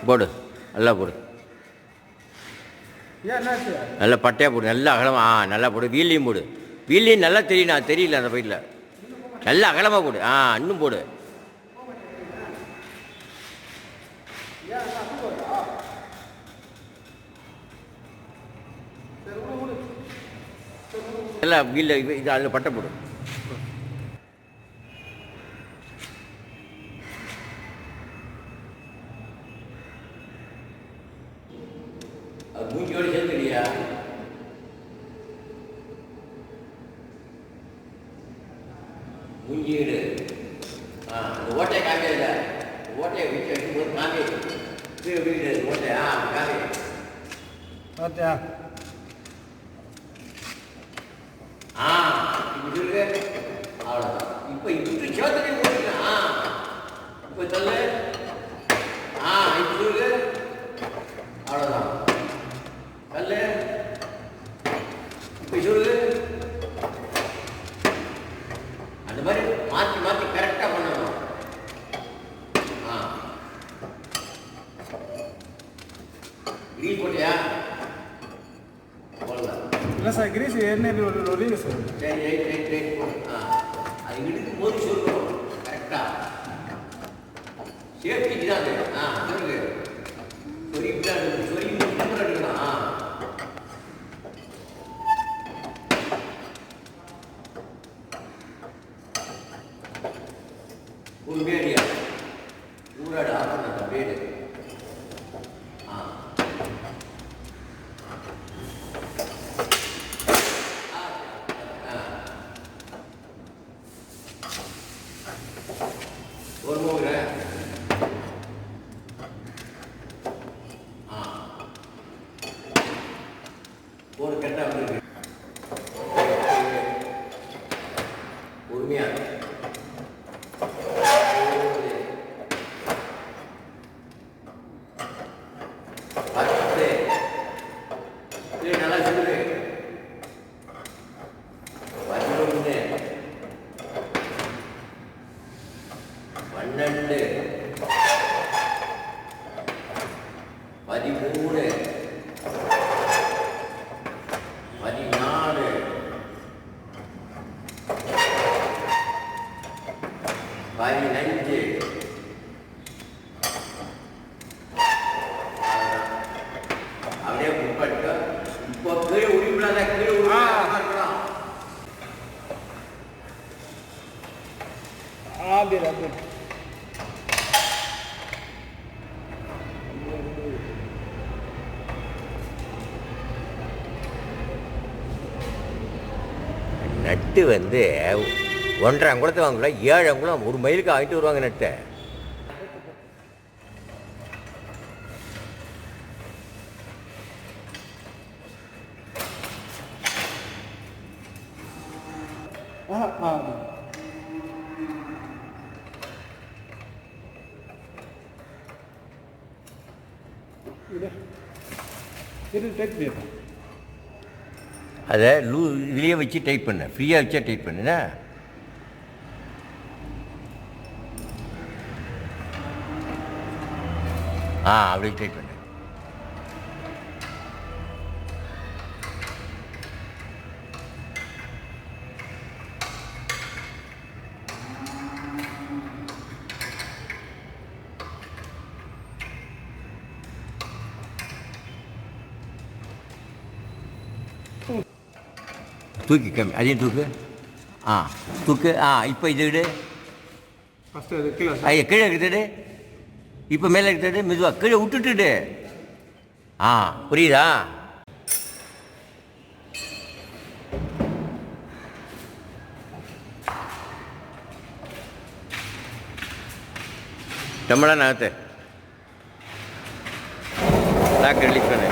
போடு, நல்லா போடு, நல்லா பட்டையாக போடு, நல்லா அகலமாக. நல்லா போடு, வீல்லையும் போடு. வீல்லையும் நல்லா தெரியணும், தெரியல அந்த பைட்டில். நல்லா அகலமாக போடு. இன்னும் போடு. நல்லா வீல்ல இது அதில் பட்டை போடு. மூஞ்சியோடு சேர்ந்துடியா? மூஞ்சியோடு அந்த ஓட்டையை காமியல, ஓட்டையை வீட்டை வைக்கும்போது காமி வீடு ஓட்டை. காமி ஓட்டையா? இப்படி இருக்கு. அவ்வளோதான். இப்போ இப்படி சேர்த்துட்டு போட்டுக்கலாம். இப்போ சொல்லு. இப்படி இருக்கு. அவ்வளோதான். சொல்லு. இப்போ சொல்லு. அந்த மாதிரி மாற்றி மாற்றி கரெக்டாக பண்ணணும். கிரீஸ் போட்டியா? அவ்வளோதான். இல்லை சார், கிரீஸ் என்ன ஒரு சார். சரி, ரைட் போடு. அது இடுக்கும் போது சொல்லணும் கரெக்டாக. சேஃப்டிக்கு தான் அது. சொல்லுங்க. சொரிவிட்டான், சொரி நம்பர் எடுக்கலாம். ஒரு பேடியா ஊராடு ஆகணும் பேடு. ஒரு மூணு ஒரு கட்டா வந்து உரிமையா நல்லா சொல்லு. 11 12 13 14 15 அப்படியே முப்பட்டு. இப்போ கீழே உரிவிடாத, கீழே இருக்கலாம். நட்டு வந்து 1.5 அங்குலத்தை வாங்கல, 7 அங்குலம், 1 மைலுக்கு வாங்கிட்டு வருவாங்க நட்டை. அதை இதுலேயே வச்சு டைப் பண்ண, ஃப்ரீயாக வச்சா டைப் பண்ணுண்ணா. அப்படி டைப் பண்ணு. தூக்கி கம்மி, அதையும் தூக்கு. தூக்கு. இப்போ இது விடு. கீழே எடுத்துடு. இப்போ மேலே எடுத்துடு. மெதுவாக கீழே விட்டுட்டுடு. புரியுதா? நம்மளாம் நகர்த்து. லாக் ரிலீஸ் பண்ணு.